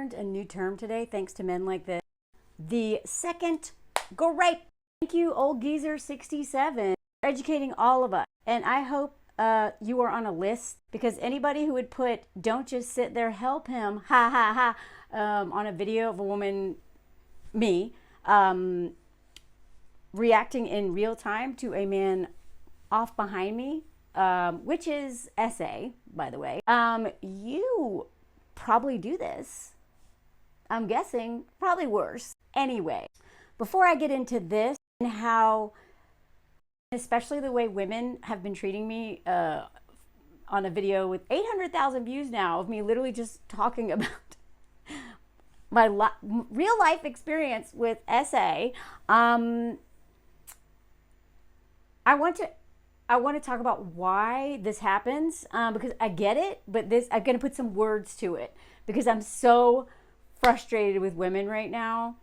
learned a new term today thanks to men like this. The second grape. Thank you, old geezer 67, for educating all of us. And I hope you are on a list, because anybody who would put "don't just sit there, help him," ha ha ha, on a video of a woman, me, reacting in real time to a man off behind me, which is SA, by the way, you probably do this. I'm guessing probably worse. Anyway, before I get into this and how, especially the way women have been treating me on a video with 800,000 views now of me literally just talking about my real life experience with SA, I want to talk about why this happens, because I get it, but I'm going to put some words to it because I'm so frustrated with women right now.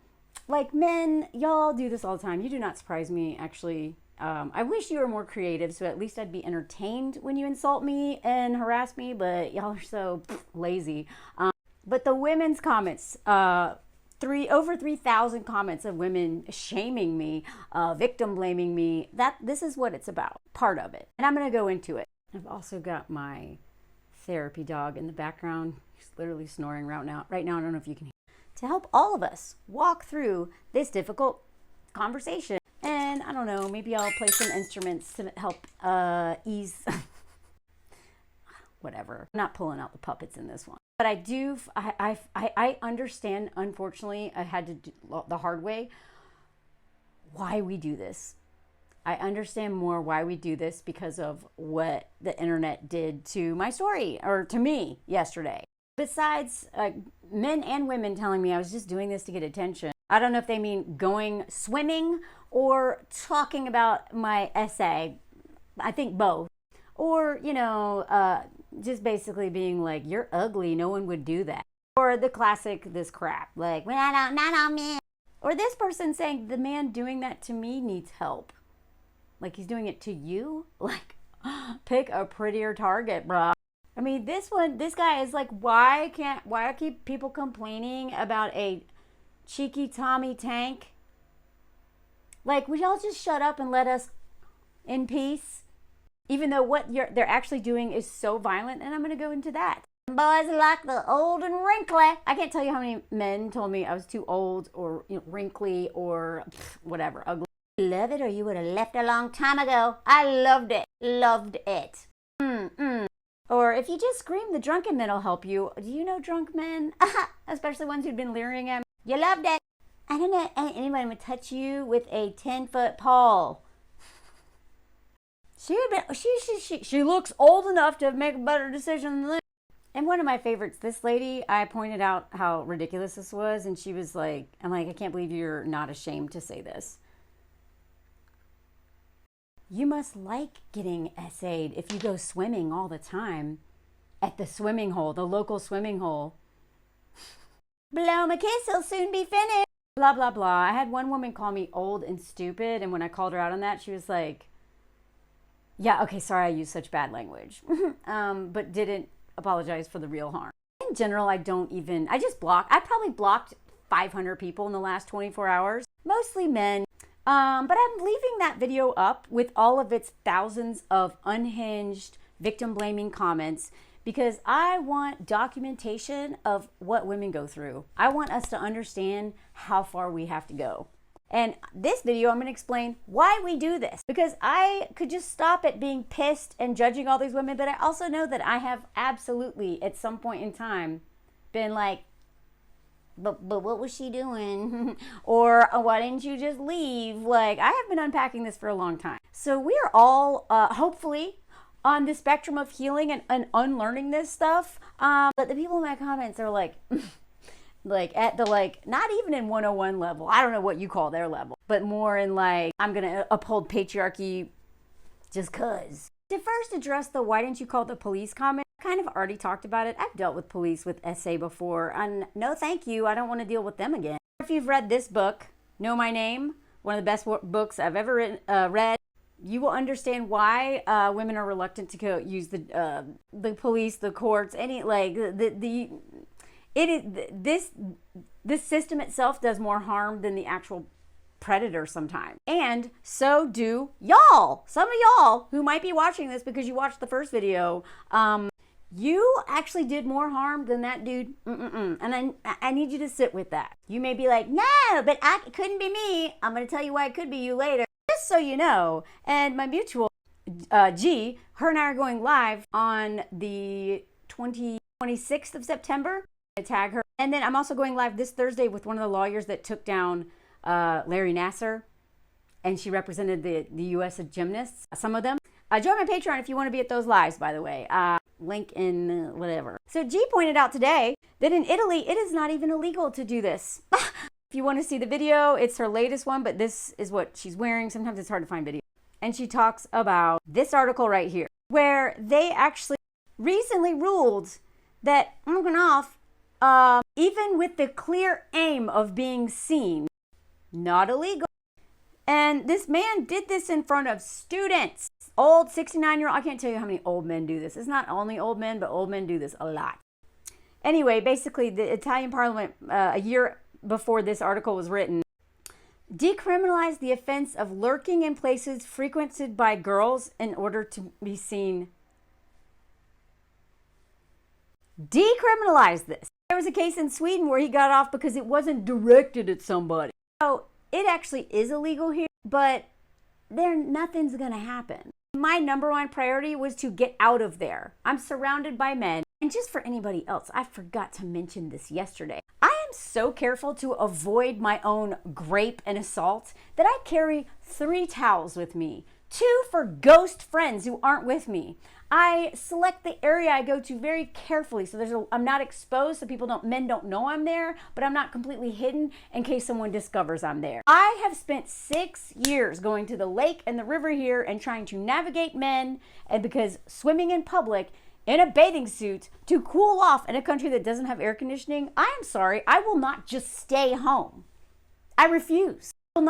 Like, men, y'all do this all the time. You do not surprise me, actually. I wish you were more creative, so at least I'd be entertained when you insult me and harass me, but y'all are so lazy. But the women's comments, over 3,000 comments of women shaming me, victim blaming me, this is what it's about, part of it. And I'm going to go into it. I've also got my therapy dog in the background. He's literally snoring right now. I don't know if you can hear. To help all of us walk through this difficult conversation. And I don't know, maybe I'll play some instruments to help ease, whatever. I'm not pulling out the puppets in this one. But I understand, unfortunately, I had to do the hard way, why we do this. I understand more why we do this because of what the internet did to my story, or to me yesterday. Besides men and women telling me I was just doing this to get attention, I don't know if they mean going swimming or talking about my essay. I think both. Or, just basically being like, "You're ugly, no one would do that." Or the classic, this crap, like, "Well, not on me." Or this person saying, "The man doing that to me needs help." Like, he's doing it to you? Like, pick a prettier target, bruh. I mean, this guy is like, why keep people complaining about a cheeky Tommy tank? Like, would y'all just shut up and let us in peace? Even though what they're actually doing is so violent, and I'm going to go into that. Boys like the old and wrinkly. I can't tell you how many men told me I was too old or wrinkly or whatever, ugly. Love it, or you would have left a long time ago. I loved it. Loved it. Or if you just scream, the drunken men will help you. Do you know drunk men? Especially ones who'd been leering at me. You loved it. I don't know anybody would touch you with a 10-foot pole. She looks old enough to make a better decision than this. And one of my favorites, this lady, I pointed out how ridiculous this was, and she was like, I can't believe you're not ashamed to say this. You must like getting essayed if you go swimming all the time at the swimming hole, the local swimming hole. Blow him a kiss, he'll soon be finished. Blah, blah, blah. I had one woman call me old and stupid, and when I called her out on that, she was like, yeah, okay, sorry I used such bad language, but didn't apologize for the real harm. In general, I just block. I probably blocked 500 people in the last 24 hours, mostly men. But I'm leaving that video up with all of its thousands of unhinged, victim-blaming comments because I want documentation of what women go through. I want us to understand how far we have to go. And this video, I'm going to explain why we do this. Because I could just stop at being pissed and judging all these women, but I also know that I have absolutely, at some point in time, been like, but what was she doing? Or why didn't you just leave? Like, I have been unpacking this for a long time. So we are all, hopefully, on the spectrum of healing and unlearning this stuff. But the people in my comments are like, at the, not even in 101 level. I don't know what you call their level. But more in I'm going to uphold patriarchy just cause. To first address the why didn't you call the police comment, I kind of already talked about it. I've dealt with police with SA before, and no thank you, I don't want to deal with them again. If you've read this book, Know My Name, one of the best books I've ever read, you will understand why women are reluctant to use the police, the courts, It is this system itself does more harm than the actual predator sometimes. And so do y'all. Some of y'all who might be watching this because you watched the first video, you actually did more harm than that dude. And I need you to sit with that. You may be like, no, but it couldn't be me. I'm going to tell you why it could be you later. Just so you know. And my mutual, G, her and I are going live on the 26th of September. I tag her. And then I'm also going live this Thursday with one of the lawyers that took down Larry Nassar. And she represented the U.S. gymnasts, some of them. Join my Patreon if you want to be at those lives, by the way. Link in whatever. So G pointed out today that in Italy, it is not even illegal to do this. If you want to see the video, it's her latest one, but this is what she's wearing. Sometimes it's hard to find video. And she talks about this article right here, where they actually recently ruled that even with the clear aim of being seen, not illegal. And this man did this in front of students. Old 69-year-old, I can't tell you how many old men do this. It's not only old men, but old men do this a lot. Anyway, basically the Italian parliament, a year before this article was written, decriminalized the offense of lurking in places frequented by girls in order to be seen. Decriminalized this. There was a case in Sweden where he got off because it wasn't directed at somebody. So it actually is illegal here, but nothing's going to happen. My number one priority was to get out of there. I'm surrounded by men. And just for anybody else, I forgot to mention this yesterday. I am so careful to avoid my own grape and assault that I carry 3 towels with me. 2 for ghost friends who aren't with me. I select the area I go to very carefully so I'm not exposed so men don't know I'm there, but I'm not completely hidden in case someone discovers I'm there. I have spent 6 years going to the lake and the river here and trying to navigate men, and because swimming in public in a bathing suit to cool off in a country that doesn't have air conditioning, I am sorry, I will not just stay home. I refuse. I will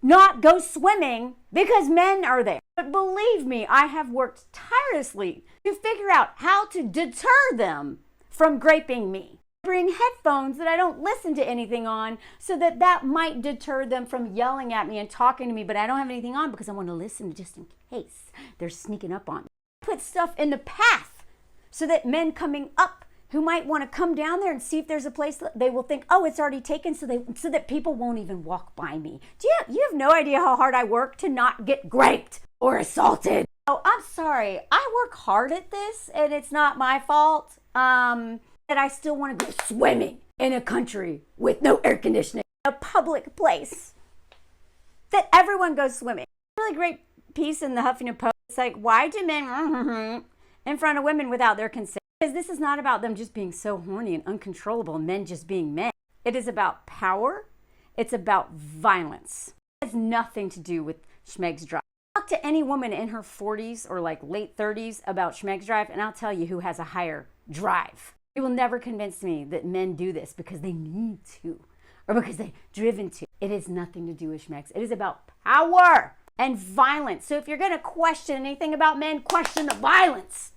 not go swimming because men are there. But believe me, I have worked tirelessly to figure out how to deter them from graping me. Bring headphones that I don't listen to anything on so that might deter them from yelling at me and talking to me, but I don't have anything on because I want to listen just in case they're sneaking up on me. Put stuff in the path so that men coming up who might want to come down there and see if there's a place, they will think, oh, it's already taken, so that people won't even walk by me. You have no idea how hard I work to not get raped or assaulted. Oh, I'm sorry. I work hard at this, and it's not my fault that I still want to go swimming in a country with no air conditioning, a public place that everyone goes swimming. A really great piece in the Huffington Post. It's like, why do men in front of women without their consent? Because this is not about them just being so horny and uncontrollable, men just being men. It is about power. It's about violence. It has nothing to do with Schmeg's Drive. Talk to any woman in her 40s or like late 30s about Schmeg's Drive, and I'll tell you who has a higher drive. You will never convince me that men do this because they need to or because they're driven to. It has nothing to do with Schmeg's. It is about power and violence. So if you're going to question anything about men, question the violence.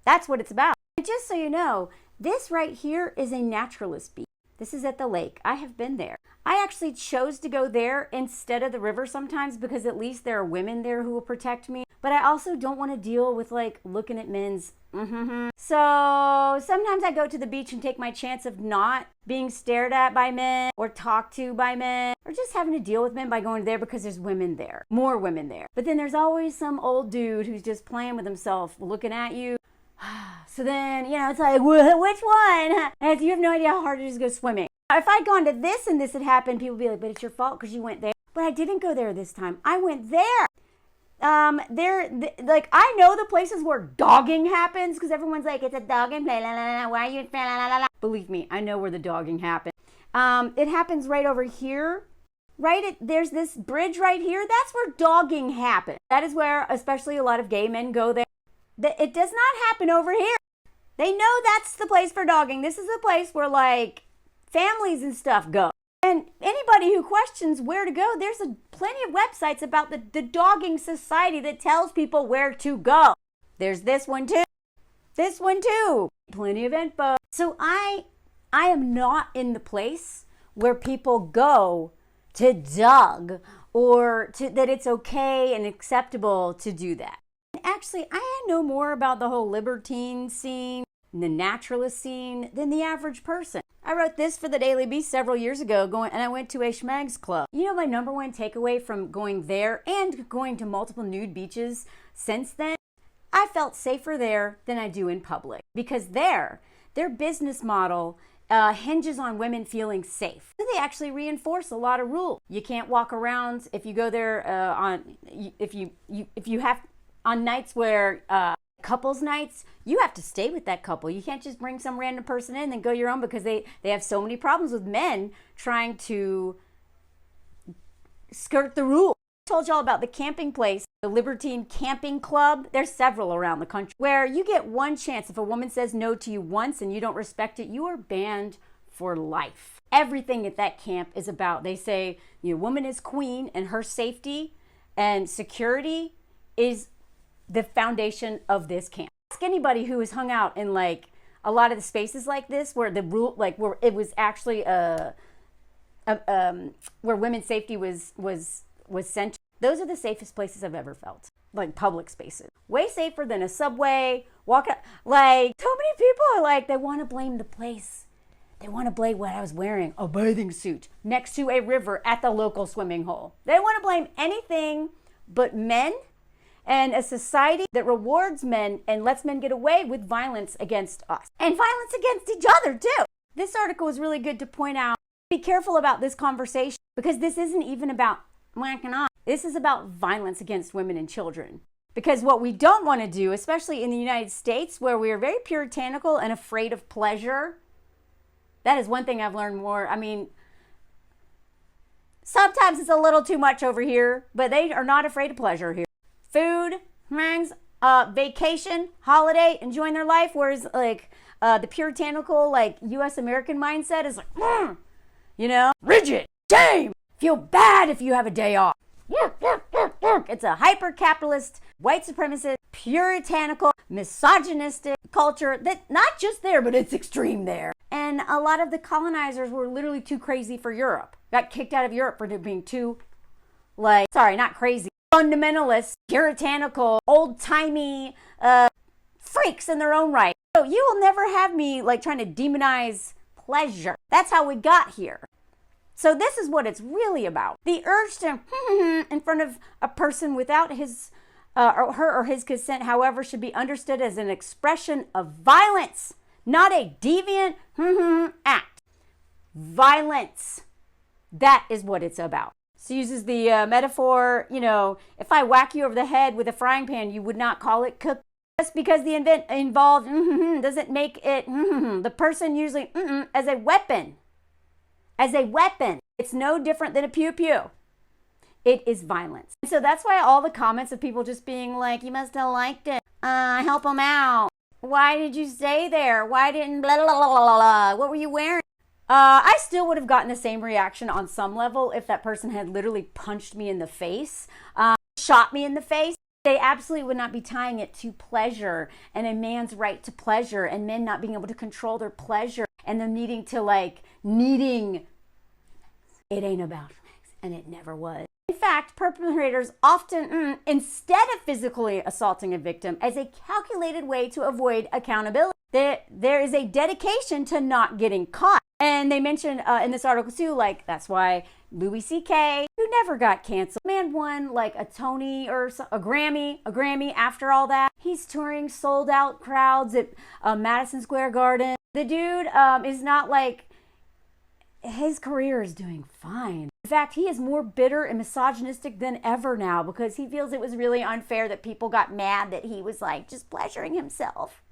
That's what it's about. And just so you know, this right here is a naturalist beach. This is at the lake. I have been there. I actually chose to go there instead of the river sometimes because at least there are women there who will protect me. But I also don't want to deal with like looking at men's So sometimes I go to the beach and take my chance of not being stared at by men or talked to by men or just having to deal with men by going there because there's women there, more women there. But then there's always some old dude who's just playing with himself looking at you. So then, it's like, which one? And you have no idea how hard it is to go swimming. If I'd gone to this and this had happened, people would be like, but it's your fault because you went there. But I didn't go there this time. I went there. I know the places where dogging happens because everyone's like, it's a dogging play. La, la, la, why are you? La, la, la, la. Believe me, I know where the dogging happens. It happens right over here. There's this bridge right here. That's where dogging happens. That is where, especially a lot of gay men go there. It does not happen over here. They know that's the place for dogging. This is the place where like families and stuff go. And anybody who questions where to go, there's plenty of websites about the dogging society that tells people where to go. There's this one too. This one too. Plenty of info. So I am not in the place where people go to Doug or that it's okay and acceptable to do that. Actually, I know more about the whole libertine scene, the naturalist scene, than the average person. I wrote this for the Daily Beast several years ago, and I went to a schmags club. You know, my number one takeaway from going there and going to multiple nude beaches since then, I felt safer there than I do in public, because their business model hinges on women feeling safe. They actually reinforce a lot of rules. You can't walk around if you go there if you have on nights where couples nights, you have to stay with that couple. You can't just bring some random person in and go your own, because they have so many problems with men trying to skirt the rules. I told y'all about the camping place, the Libertine Camping Club. There's several around the country where you get one chance. If a woman says no to you once and you don't respect it, you are banned for life. Everything at that camp is about, they say, woman is queen, and her safety and security is the foundation of this camp. Ask anybody who has hung out in like a lot of the spaces like this, where the rule, like where it was actually where women's safety was central. Those are the safest places I've ever felt, like public spaces. Way safer than a subway, walk out. Like, so many people are like, they want to blame the place. They want to blame what I was wearing, a bathing suit next to a river at the local swimming hole. They want to blame anything but men and a society that rewards men and lets men get away with violence against us. And violence against each other, too. This article is really good to point out. Be careful about this conversation, because this isn't even about whacking off. This is about violence against women and children. Because what we don't want to do, especially in the United States, where we are very puritanical and afraid of pleasure, that is one thing I've learned more. I mean, sometimes it's a little too much over here, but they are not afraid of pleasure here. Food, vacation, holiday, enjoying their life, whereas like the puritanical, like U.S. American mindset is like, rigid, shame, feel bad if you have a day off. It's a hyper-capitalist, white supremacist, puritanical, misogynistic culture that not just there, but it's extreme there. And a lot of the colonizers were literally too crazy for Europe. Got kicked out of Europe for being too, not crazy, fundamentalist, puritanical, old-timey freaks in their own right. So you will never have me trying to demonize pleasure. That's how we got here. So this is what it's really about. The urge to in front of a person without his or her or his consent, however, should be understood as an expression of violence, not a deviant act. Violence. That is what it's about. So uses the metaphor, if I whack you over the head with a frying pan, you would not call it cook. Just because the event involved doesn't make it the person usually as a weapon. As a weapon. It's no different than a pew-pew. It is violence. And so that's why all the comments of people just being like, you must have liked it. Help them out. Why did you stay there? Why didn't blah, blah, blah, blah, blah. What were you wearing? I still would have gotten the same reaction on some level if that person had literally punched me in the face, shot me in the face. They absolutely would not be tying it to pleasure and a man's right to pleasure and men not being able to control their pleasure and them needing it ain't about sex, and it never was. In fact, perpetrators often, instead of physically assaulting a victim, as a calculated way to avoid accountability. There is a dedication to not getting caught. And they mentioned in this article too, that's why Louis CK, who never got canceled, man won a Tony or a Grammy after all that. He's touring sold out crowds at Madison Square Garden. The dude is not his career is doing fine. In fact, he is more bitter and misogynistic than ever now, because he feels it was really unfair that people got mad that he was just pleasuring himself.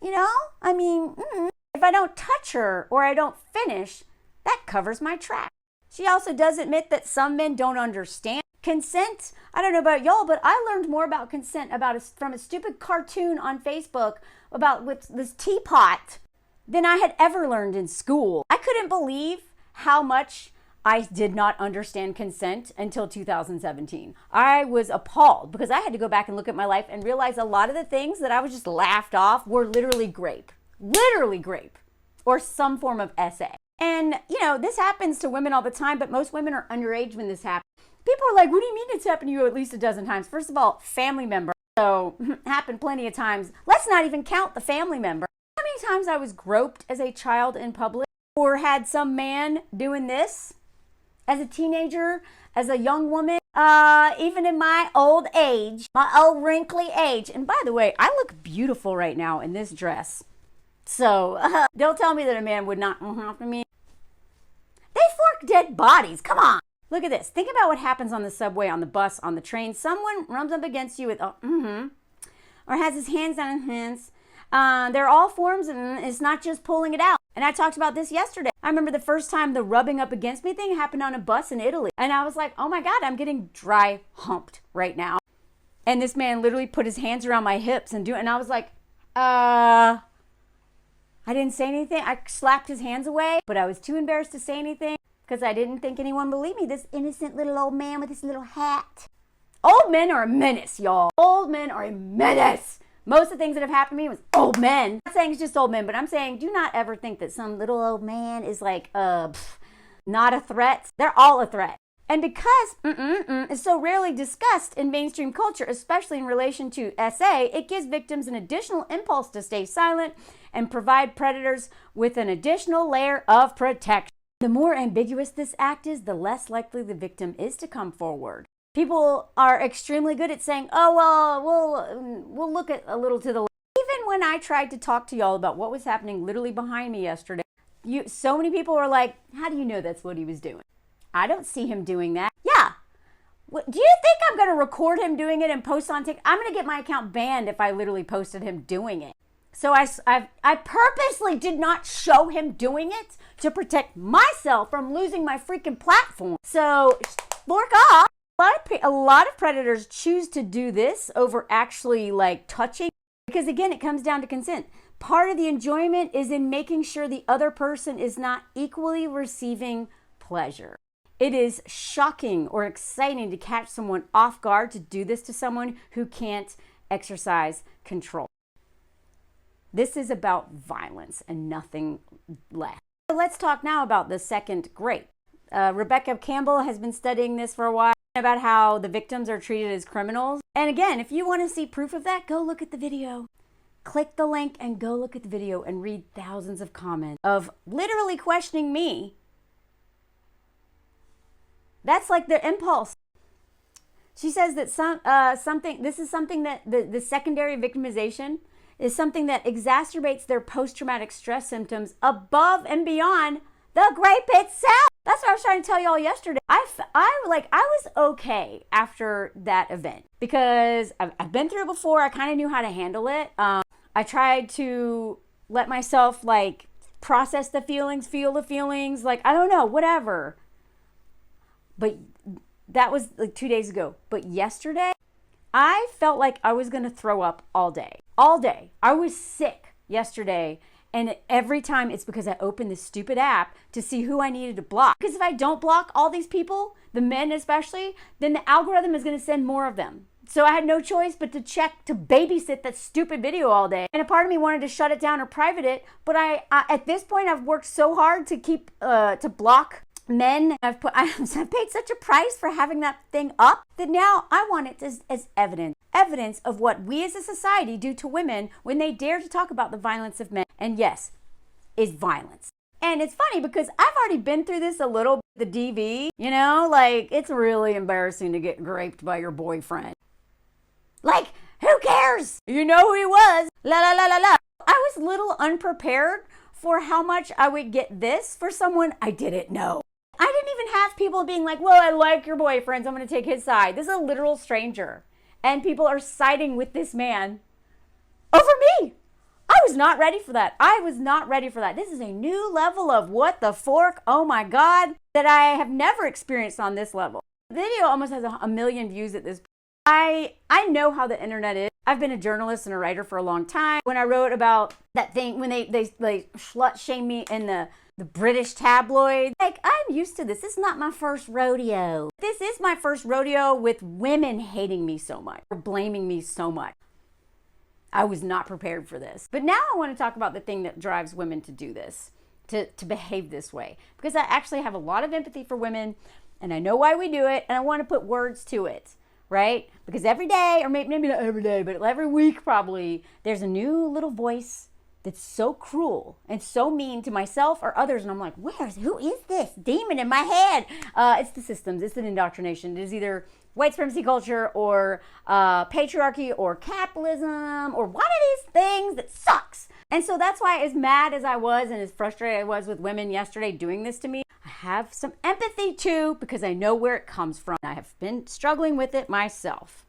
If I don't touch her or I don't finish, that covers my track. She also does admit that some men don't understand consent. I don't know about y'all, but I learned more about consent from a stupid cartoon on Facebook about this teapot than I had ever learned in school. I couldn't believe how much I did not understand consent until 2017. I was appalled because I had to go back and look at my life and realize a lot of the things that I was just laughed off were literally grape. literally grape or some form of SA. And, you know, this happens to women all the time, but most women are underage when this happens. People are like, what do you mean it's happened to you at least a dozen times? First of all, family member. So, happened plenty of times. Let's not even count the family member. How many times I was groped as a child in public or had some man doing this as a teenager, as a young woman, even in my old age, my old wrinkly age. And by the way, I look beautiful right now in this dress. So, don't tell me that a man would not after me. They fork dead bodies. Come on. Look at this. Think about what happens on the subway, on the bus, on the train. Someone runs up against you with, or has his hands down his hands. They're all forms, and it's not just pulling it out. And I talked about this yesterday. I remember the first time the rubbing up against me thing happened on a bus in Italy. And I was like, oh my God, I'm getting dry humped right now. And this man literally put his hands around my hips and I was like, I didn't say anything. I slapped his hands away, but I was too embarrassed to say anything because I didn't think anyone believed me. This innocent little old man with his little hat. Old men are a menace, y'all. Old men are a menace. Most of the things that have happened to me was old men. I'm not saying it's just old men, but I'm saying do not ever think that some little old man is like, not a threat. They're all a threat. And because is so rarely discussed in mainstream culture, especially in relation to SA, it gives victims an additional impulse to stay silent and provide predators with an additional layer of protection. The more ambiguous this act is, the less likely the victim is to come forward. People are extremely good at saying, oh, well, we'll look at a little to the left. Even when I tried to talk to y'all about what was happening literally behind me yesterday, so many people were like, how do you know that's what he was doing? I don't see him doing that. Yeah. Do you think I'm going to record him doing it and post on TikTok? I'm going to get my account banned if I literally posted him doing it. So I purposely did not show him doing it to protect myself from losing my freaking platform. So, fork off. A lot of predators choose to do this over actually like touching because again, it comes down to consent. Part of the enjoyment is in making sure the other person is not equally receiving pleasure. It is shocking or exciting to catch someone off guard to do this to someone who can't exercise control. This is about violence and nothing less. So let's talk now about the second grape. Rebecca Campbell has been studying this for a while about how the victims are treated as criminals. And again, if you want to see proof of that, go look at the video. Click the link and go look at the video and read thousands of comments of literally questioning me. That's like their impulse. She says that this is something that the secondary victimization is something that exacerbates their post-traumatic stress symptoms above and beyond the grape itself. That's what I was trying to tell y'all yesterday. I was okay after that event because I've been through it before. I kind of knew how to handle it. I tried to let myself like process the feelings, feel the feelings, like, I don't know, whatever. But that was like 2 days ago. But yesterday, I felt like I was going to throw up all day. All day. I was sick yesterday. And every time it's because I opened this stupid app to see who I needed to block. Because if I don't block all these people, the men especially, then the algorithm is going to send more of them. So I had no choice but to babysit that stupid video all day. And a part of me wanted to shut it down or private it. But I at this point, I've worked so hard to keep, to block men. I've paid such a price for having that thing up that now I want it as evidence of what we as a society do to women when they dare to talk about the violence of men. And yes, is violence. And it's funny because I've already been through this a little bit, the DV, you know, like it's really embarrassing to get raped by your boyfriend. Like, who cares? You know who he was. La la la la la. I was a little unprepared for how much I would get this for someone I didn't know. I didn't even have people being like, well, I like your boyfriend, so I'm going to take his side. This is a literal stranger. And people are siding with this man over me. I was not ready for that. I was not ready for that. This is a new level of what the fork, oh my God, that I have never experienced on this level. The video almost has a million views at this point. I know how the internet is. I've been a journalist and a writer for a long time. When I wrote about that thing, when they slut shamed me in the British tabloid, like, I'm used to this. This is not my first rodeo. This is my first rodeo with women hating me so much or blaming me so much. I was not prepared for this. But now I want to talk about the thing that drives women to do this, to behave this way. Because I actually have a lot of empathy for women, and I know why we do it, and I want to put words to it, right? Because every day, or maybe not every day, but every week probably, there's a new little voice that's so cruel and so mean to myself or others. And I'm like, who is this demon in my head? It's the systems, it's an indoctrination. It is either white supremacy culture or patriarchy or capitalism or one of these things that sucks. And so that's why, as mad as I was and as frustrated I was with women yesterday doing this to me, I have some empathy too, because I know where it comes from. I have been struggling with it myself.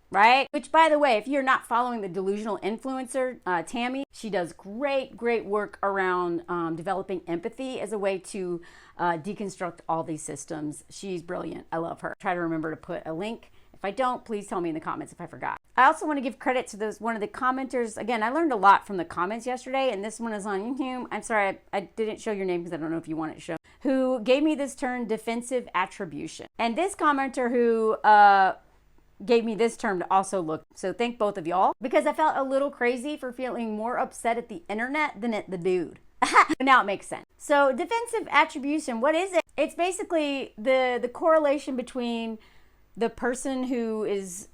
Right? Which, by the way, if you're not following the delusional influencer, Tammy, she does great work around developing empathy as a way to deconstruct all these systems. She's brilliant. I love her. Try to remember to put a link. If I don't, please tell me in the comments if I forgot. I also want to give credit to one of the commenters. Again, I learned a lot from the comments yesterday, and this one is on YouTube. I'm sorry, I didn't show your name because I don't know if you want it shown. Who gave me this term, defensive attribution. And this commenter who gave me this term to also look. So thank both of y'all, because I felt a little crazy for feeling more upset at the internet than at the dude. Now it makes sense. So defensive attribution, what is it? It's basically the correlation between the person who is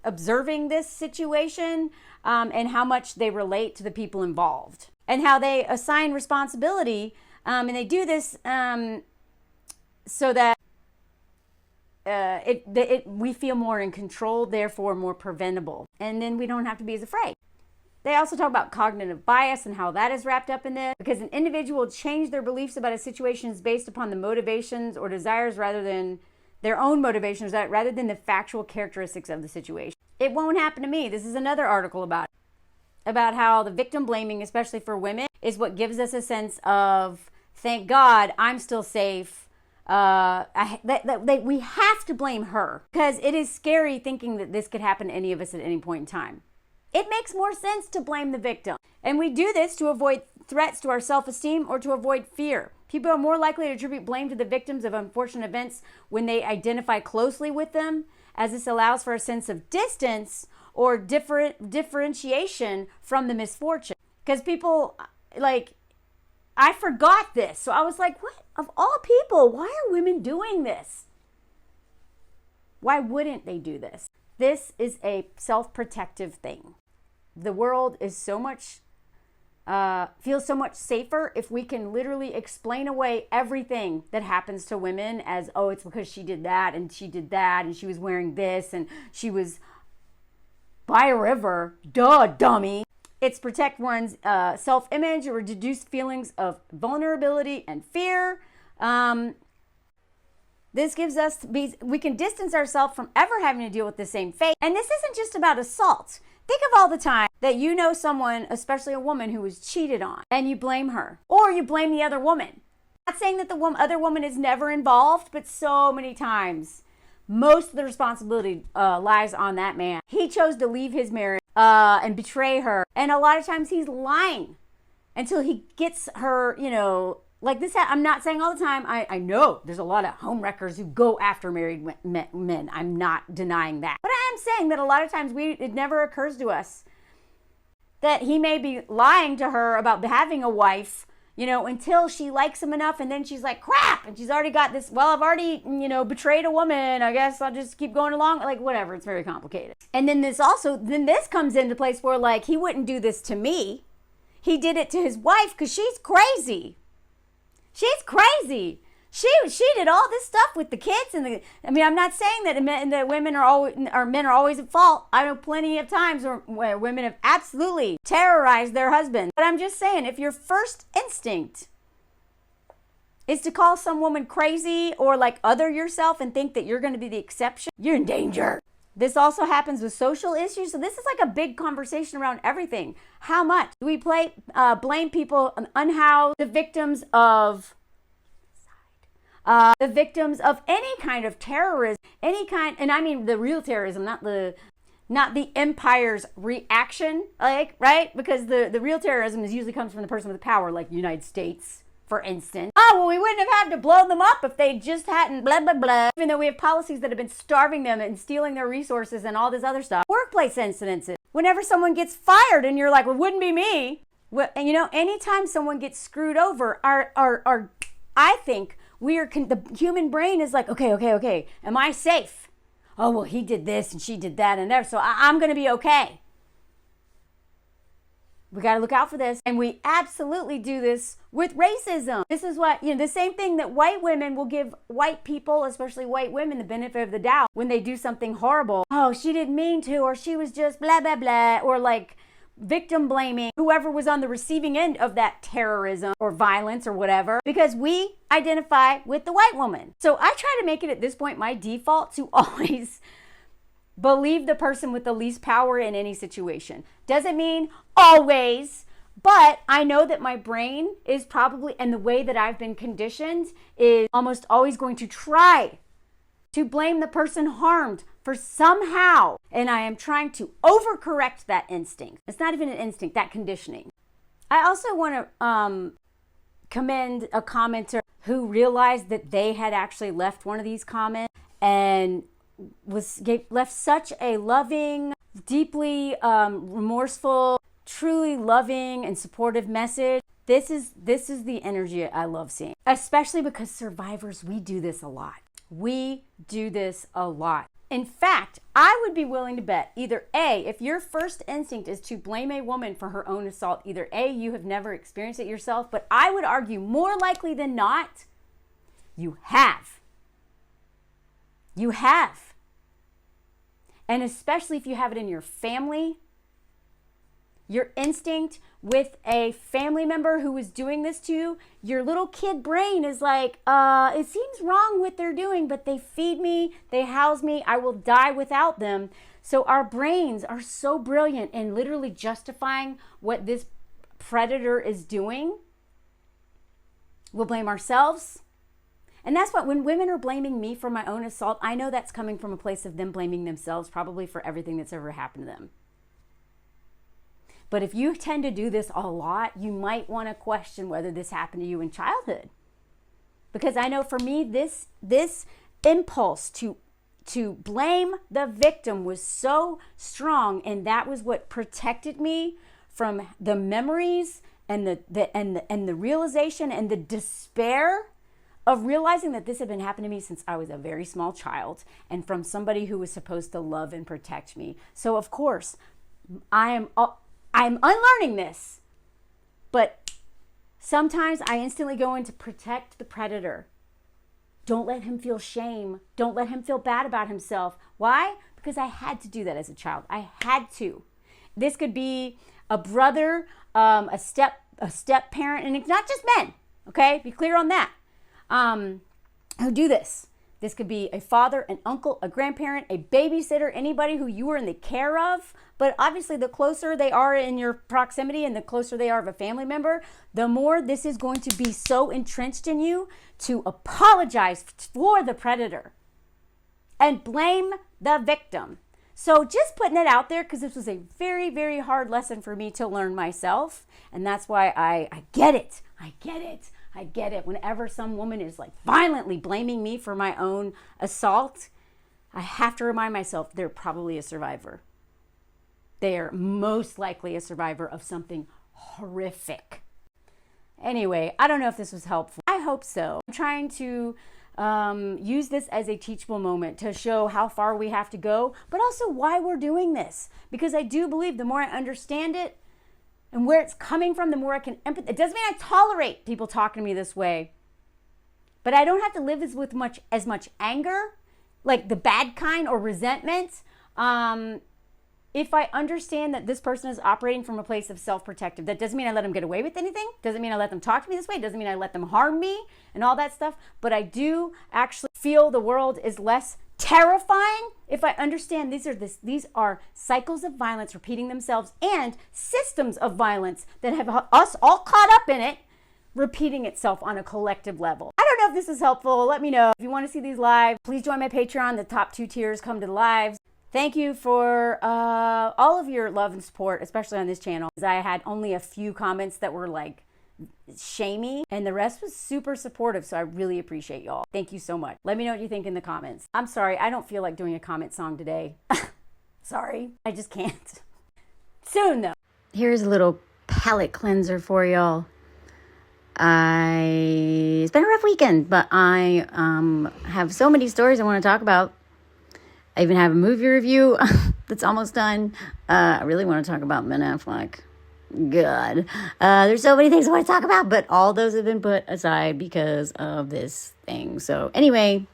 observing this situation and how much they relate to the people involved, and how they assign responsibility. And they do this so that we feel more in control, therefore more preventable. And then we don't have to be as afraid. They also talk about cognitive bias and how that is wrapped up in this, because an individual change their beliefs about a situation is based upon the motivations or desires rather than their own motivations, rather than the factual characteristics of the situation. It won't happen to me. This is another article about how the victim blaming, especially for women, is what gives us a sense of, thank God I'm still safe. We have to blame her, because it is scary thinking that this could happen to any of us at any point in time. It makes more sense to blame the victim. And we do this to avoid threats to our self-esteem or to avoid fear. People are more likely to attribute blame to the victims of unfortunate events when they identify closely with them, as this allows for a sense of distance or differentiation from the misfortune. Because people, I forgot this. So I was like, what? Of all people, why are women doing this? Why wouldn't they do this? This is a self-protective thing. The world is so much, feels so much safer if we can literally explain away everything that happens to women as, oh, it's because she did that and she did that and she was wearing this and she was by a river. Duh, dummy. It's protect one's self-image or reduce feelings of vulnerability and fear. This gives us, we can distance ourselves from ever having to deal with the same fate. And this isn't just about assault. Think of all the time that you know someone, especially a woman, who was cheated on, and you blame her, or you blame the other woman. I'm not saying that the other woman is never involved, but so many times, most of the responsibility lies on that man. He chose to leave his marriage and betray her. And a lot of times he's lying until he gets her, like this. I'm not saying all the time. I know there's a lot of homewreckers who go after married men. I'm not denying that. But I am saying that a lot of times it never occurs to us that he may be lying to her about having a wife, until she likes him enough, and then she's like, crap, and she's already got this, well, I've already, betrayed a woman, I guess I'll just keep going along, whatever, it's very complicated. And then this comes into place where, he wouldn't do this to me. He did it to his wife because she's crazy. She's crazy. She did all this stuff with the kids, and I'm not saying that women men are always at fault. I know plenty of times where women have absolutely terrorized their husbands. But I'm just saying, if your first instinct is to call some woman crazy or other yourself and think that you're going to be the exception, you're in danger. This also happens with social issues. So this is a big conversation around everything. How much do we blame people unhoused, the victims of any kind of terrorism, and I mean the real terrorism, not the empire's reaction, right? Because the real terrorism usually comes from the person with the power, like the United States, for instance. Oh, well, we wouldn't have had to blow them up if they just hadn't blah, blah, blah. Even though we have policies that have been starving them and stealing their resources and all this other stuff. Workplace incidences. Whenever someone gets fired and you're like, well, it wouldn't be me. Well, and anytime someone gets screwed over, I think the human brain is like, okay, am I safe? Oh, well, he did this and she did that and there, so I'm going to be okay. We got to look out for this. And we absolutely do this with racism. This is what, the same thing that white women will give white people, especially white women, the benefit of the doubt when they do something horrible. Oh, she didn't mean to, or she was just blah, blah, blah, or like victim blaming whoever was on the receiving end of that terrorism or violence or whatever, because we identify with the white woman. So I try to make it at this point my default to always believe the person with the least power in any situation. Doesn't mean always, but I know that my brain is probably, and the way that I've been conditioned is almost always going to try to blame the person harmed for somehow. And I am trying to overcorrect that instinct. It's not even an instinct, that conditioning. I also want to commend a commenter who realized that they had actually left one of these comments and left such a loving, deeply remorseful, truly loving and supportive message. This is the energy I love seeing, especially because survivors, we do this a lot. We do this a lot. In fact, I would be willing to bet either A, if your first instinct is to blame a woman for her own assault, either A, you have never experienced it yourself, but I would argue more likely than not, you have. You have. And especially if you have it in your family, your instinct with a family member who is doing this to you, your little kid brain is like, it seems wrong what they're doing, but they feed me, they house me, I will die without them. So our brains are so brilliant in literally justifying what this predator is doing. We'll blame ourselves. And that's what, when women are blaming me for my own assault, I know that's coming from a place of them blaming themselves, probably for everything that's ever happened to them. But if you tend to do this a lot, you might want to question whether this happened to you in childhood. Because I know for me, this impulse to blame the victim was so strong, and that was what protected me from the memories and the realization and the despair of realizing that this had been happening to me since I was a very small child, and from somebody who was supposed to love and protect me. So of course, I'm unlearning this, but sometimes I instantly go in to protect the predator. Don't let him feel shame. Don't let him feel bad about himself. Why? Because I had to do that as a child. I had to. This could be a brother, a step parent, and it's not just men, okay? Be clear on that. Who do this. This could be a father, an uncle, a grandparent, a babysitter, anybody who you are in the care of. But obviously, the closer they are in your proximity and the closer they are of a family member, the more this is going to be so entrenched in you to apologize for the predator and blame the victim. So just putting it out there, because this was a very, very hard lesson for me to learn myself. And that's why I get it. I get it. I get it. Whenever some woman is like violently blaming me for my own assault, I have to remind myself they're probably a survivor. They are most likely a survivor of something horrific. Anyway, I don't know if this was helpful. I hope so. I'm trying to use this as a teachable moment to show how far we have to go, but also why we're doing this. Because I do believe the more I understand it, and where it's coming from, the more I can empathize. It doesn't mean I tolerate people talking to me this way, but I don't have to live with as much anger, like the bad kind, or resentment. If I understand that this person is operating from a place of self-protective, that doesn't mean I let them get away with anything. Doesn't mean I let them talk to me this way. Doesn't mean I let them harm me and all that stuff. But I do actually feel the world is less terrifying if I understand these are cycles of violence repeating themselves and systems of violence that have us all caught up in it, repeating itself on a collective level. I don't know if this is helpful. Let me know. If you want to see these live, please join my Patreon. The top 2 tiers come to the lives. Thank you for all of your love and support, especially on this channel. I had only a few comments that were like shamey, and the rest was super supportive, so I really appreciate y'all. Thank you so much. Let me know what you think in the comments. I'm sorry, I don't feel like doing a comment song today. Sorry, I just can't. Soon, though. Here's a little palate cleanser for y'all. It's been a rough weekend, but I have so many stories I want to talk about. I even have a movie review that's almost done. I really want to talk about Ben Affleck. God. There's so many things I want to talk about, but all those have been put aside because of this thing. So anyway,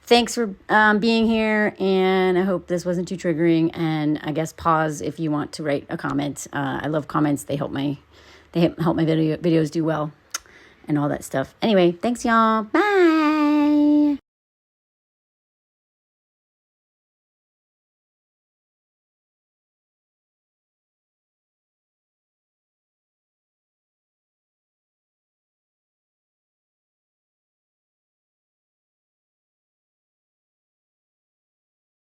thanks for being here, and I hope this wasn't too triggering. And I guess pause if you want to write a comment. I love comments. They help my videos do well and all that stuff. Anyway, thanks y'all. Bye.